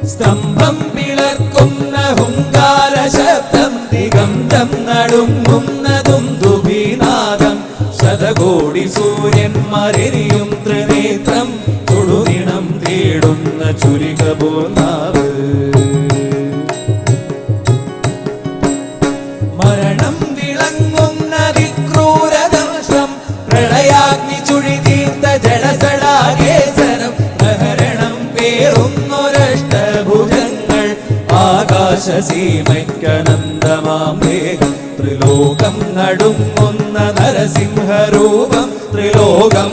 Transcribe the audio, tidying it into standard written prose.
സ്തംഭം പിളർക്കുന്ന ഹുങ്കാര ശബ്ദം ദിഗന്ധം നടുങ്ങുന്നതും ദുഭിനാദം ശതകോടി സൂര്യന്മാരെരിയും ത്രിനേത്രം തൊടുനിണം തേടുന്ന ചുരിക പോന്നാവ് മരണം വിളങ്ങുന്ന വിക്രൂരദംശം പ്രളയാഗ്നി ചുഴി തീർത്ത ജലസടാകേസരം പ്രഹരണം പേറുന്നൊരഷ്ടഭുജങ്ങൾ ആകാശസീമയ്ക്കനന്തമാം വേഗം ത്രിലോകം നടുങ്ങുന്ന നരസിംഹരൂപം ത്രിലോകം